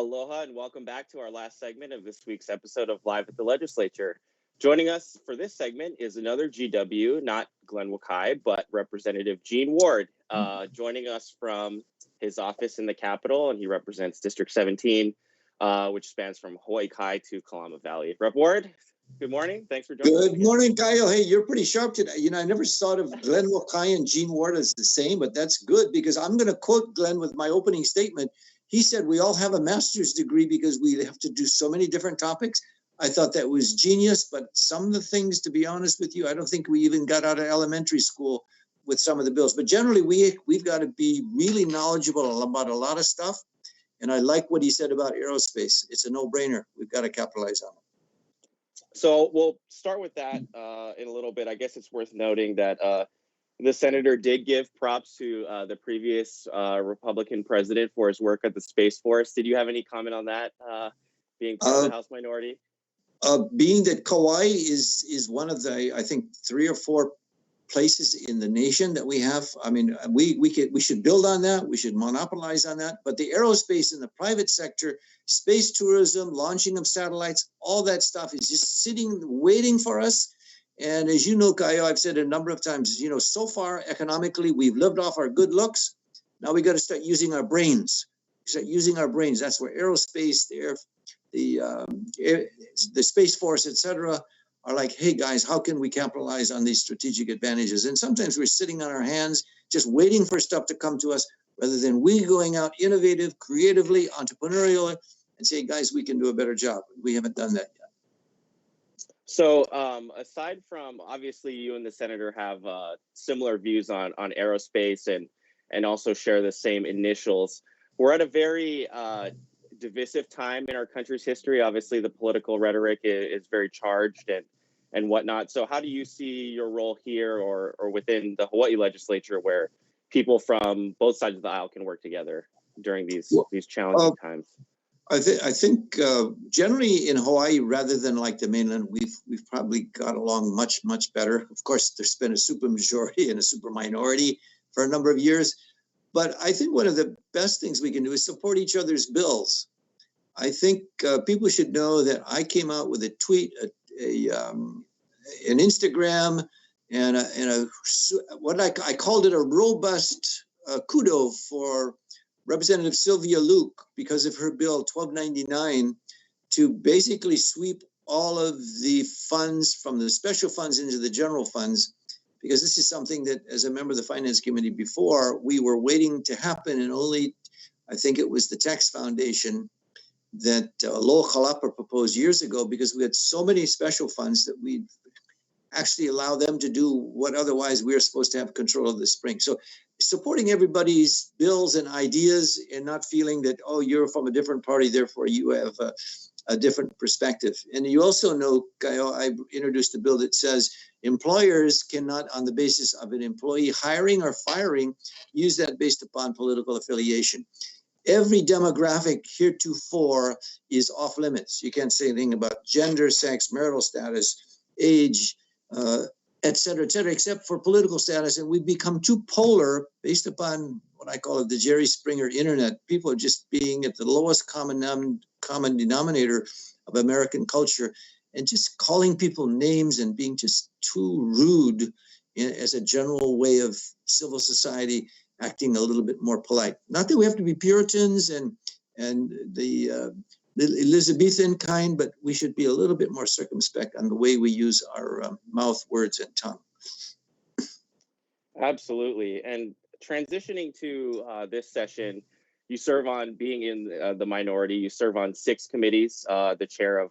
Aloha and welcome back to our last segment of this week's episode of Live at the Legislature. Joining us for this segment is another GW, not Glenn Wakai, but Representative Gene Ward, joining us from his office in the Capitol, and he represents District 17, which spans from Hawaii Kai to Kalama Valley. Rep. Ward, good morning. Thanks for joining us. Good morning, Kyle. Hey, you're pretty sharp today. I never thought of Glenn Wakai and Gene Ward as the same, but that's good because I'm going to quote Glenn with my opening statement. He said, we all have a master's degree because we have to do so many different topics. I thought that was genius, but some of the things, to be honest with you, I don't think we even got out of elementary school with some of the bills. But generally, we've got to be really knowledgeable about a lot of stuff. And I like what he said about aerospace. It's a no-brainer. We've got to capitalize on it. So we'll start with that in a little bit. I guess it's worth noting that the senator did give props to the previous Republican president for his work at the Space Force. Did you have any comment on that, being part of the House minority? Being that Kauai is one of the, I think, 3 or 4 places in the nation that we have. I mean, we should build on that. We should monopolize on that. But the aerospace in the private sector, space tourism, launching of satellites, all that stuff is just sitting, waiting for us. And as you know, Kaio, I've said it a number of times, so far economically, we've lived off our good looks. Now we got to start using our brains. That's where aerospace, the Space Force, etc., are like, hey guys, how can we capitalize on these strategic advantages? And sometimes we're sitting on our hands, just waiting for stuff to come to us, rather than we going out innovative, creatively, entrepreneurial, and say, guys, we can do a better job. We haven't done that yet. So aside from, obviously, you and the senator have similar views on aerospace and also share the same initials. We're at a very divisive time in our country's history. Obviously, the political rhetoric is very charged and whatnot. So how do you see your role here or within the Hawaii legislature where people from both sides of the aisle can work together during these challenging times? I think generally in Hawaii, rather than like the mainland, we've probably got along much better. Of course, there's been a super majority and a super minority for a number of years, but I think one of the best things we can do is support each other's bills. I think people should know that I came out with a tweet, an Instagram, and I called it a robust kudo for Representative Sylvia Luke because of her bill 1299 to basically sweep all of the funds from the special funds into the general funds, because this is something that, as a member of the Finance Committee before, we were waiting to happen, and only, I think it was the Tax Foundation that Loa Kalapa proposed years ago, because we had so many special funds that we actually allow them to do what otherwise we are supposed to have control of the spring. So supporting everybody's bills and ideas and not feeling that, oh, you're from a different party, therefore you have a different perspective. And you also know, Kaio, I introduced a bill that says employers cannot, on the basis of an employee hiring or firing, use that based upon political affiliation. Every demographic heretofore is off limits. You can't say anything about gender, sex, marital status, age, et cetera, except for political status. And we've become too polar based upon what I call it the Jerry Springer internet. People are just being at the lowest common denominator of American culture and just calling people names and being just too rude as a general way of civil society acting a little bit more polite. Not that we have to be Puritans and the Elizabethan kind, but we should be a little bit more circumspect on the way we use our mouth, words, and tongue. Absolutely. And transitioning to this session, you serve on, being in the minority, you serve on 6 committees. The chair of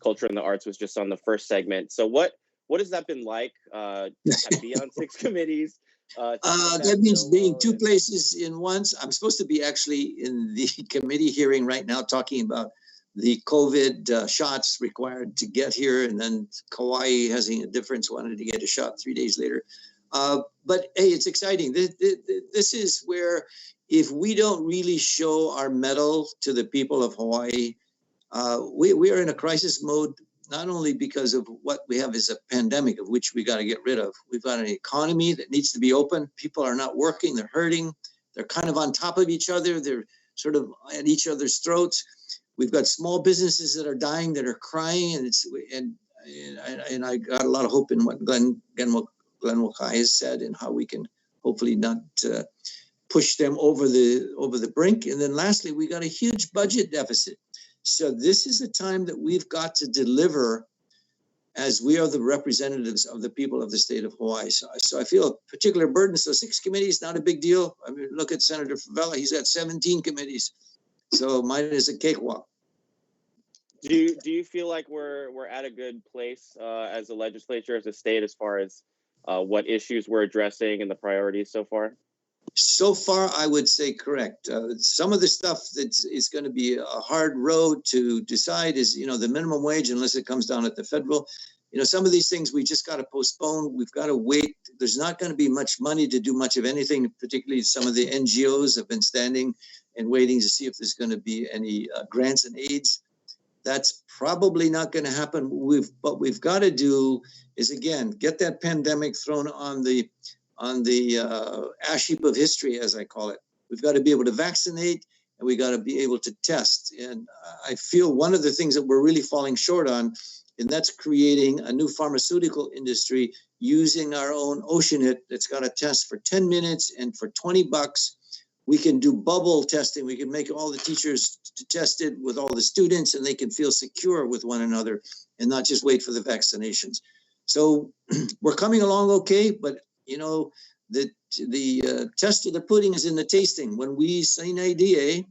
Culture and the Arts was just on the first segment. So what has that been like to be on 6 committees? That means being 2 places in once. I'm supposed to be actually in the committee hearing right now talking about the COVID shots required to get here, and then Kauai having a difference, wanted to get a shot 3 days later. But hey, it's exciting. This is where, if we don't really show our mettle to the people of Hawaii, we are in a crisis mode, not only because of what we have is a pandemic of which we got to get rid of. We've got an economy that needs to be open. People are not working. They're hurting. They're kind of on top of each other. They're sort of at each other's throats. We've got small businesses that are dying, that are crying, and I got a lot of hope in what Glenn Wakai has said and how we can hopefully not push them over the brink. And then lastly, we got a huge budget deficit. So this is a time that we've got to deliver, as we are the representatives of the people of the state of Hawaii. So I feel a particular burden. So 6 committees, not a big deal. I mean, look at Senator Favela. He's got 17 committees. So mine is a cakewalk. Do you feel like we're at a good place as a legislature, as a state, as far as what issues we're addressing and the priorities so far? So far, I would say correct. Some of the stuff that is going to be a hard road to decide is, the minimum wage, unless it comes down at the federal. Some of these things we just got to postpone. We've got to wait. There's not going to be much money to do much of anything, particularly some of the NGOs have been standing and waiting to see if there's going to be any grants and aids. That's probably not going to happen. What we've got to do is, again, get that pandemic thrown on the ash heap of history, as I call it. We've got to be able to vaccinate, and we got to be able to test. And I feel one of the things that we're really falling short on, and that's creating a new pharmaceutical industry using our own Oceanit that's got a test for 10 minutes, and for $20, we can do bubble testing. We can make all the teachers test it with all the students, and they can feel secure with one another and not just wait for the vaccinations. So we're coming along okay, but the test of the pudding is in the tasting. When we sign ADA,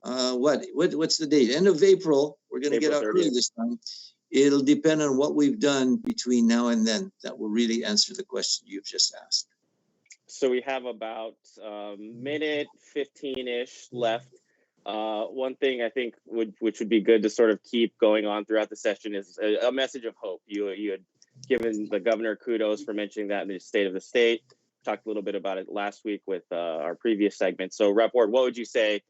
what's the date? End of April. We're going to get out early this time. It'll depend on what we've done between now and then that will really answer the question you've just asked. So we have about minute 15-ish left. One thing I think which would be good to sort of keep going on throughout the session is a message of hope. You had given the governor kudos for mentioning that in the State of the State. Talked a little bit about it last week with our previous segment. So, Rep. Ward, what would you say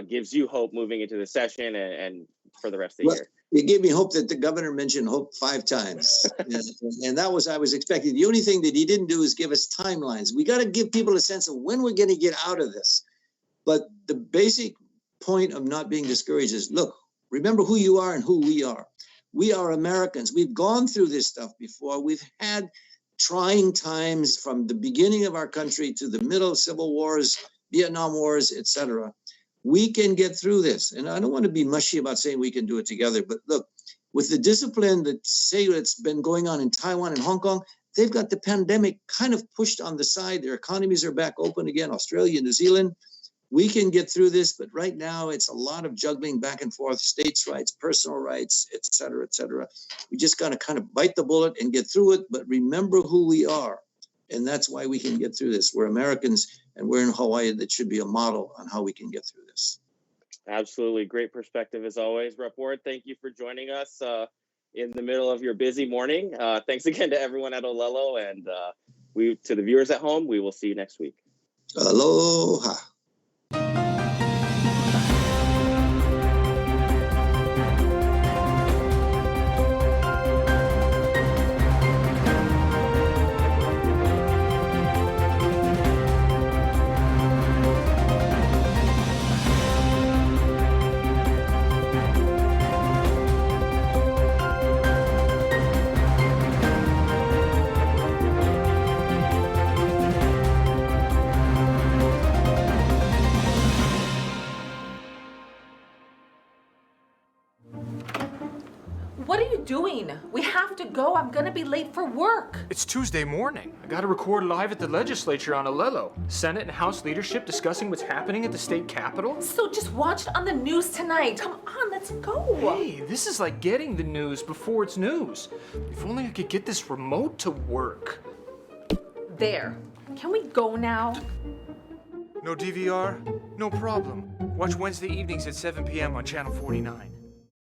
gives you hope moving into the session and for the rest of the year? It gave me hope that the governor mentioned hope 5 times. and that was, I was expecting. The only thing that he didn't do is give us timelines. We got to give people a sense of when we're going to get out of this. But the basic point of not being discouraged is, look, remember who you are and who we are. We are Americans. We've gone through this stuff before. We've had trying times from the beginning of our country to the middle of civil wars, Vietnam wars, etc. We can get through this. And I don't want to be mushy about saying we can do it together, but look, with the discipline that's been going on in Taiwan and Hong Kong, they've got the pandemic kind of pushed on the side. Their economies are back open again, Australia, New Zealand. We can get through this, but right now it's a lot of juggling back and forth, states' rights, personal rights, et cetera, et cetera. We just got to kind of bite the bullet and get through it, but remember who we are. And that's why we can get through this. We're Americans, and we're in Hawaii. That should be a model on how we can get through this. Absolutely. Great perspective as always. Rep. Ward, thank you for joining us in the middle of your busy morning. Thanks again to everyone at Olelo, and to the viewers at home, we will see you next week. Aloha. What are you doing? We have to go. I'm gonna be late for work. It's Tuesday morning. I gotta record live at the legislature on Olelo. Senate and House leadership discussing what's happening at the state capitol. So just watch it on the news tonight. Come on, let's go. Hey, this is like getting the news before it's news. If only I could get this remote to work. There. Can we go now? No DVR? No problem. Watch Wednesday evenings at 7 p.m. on Channel 49.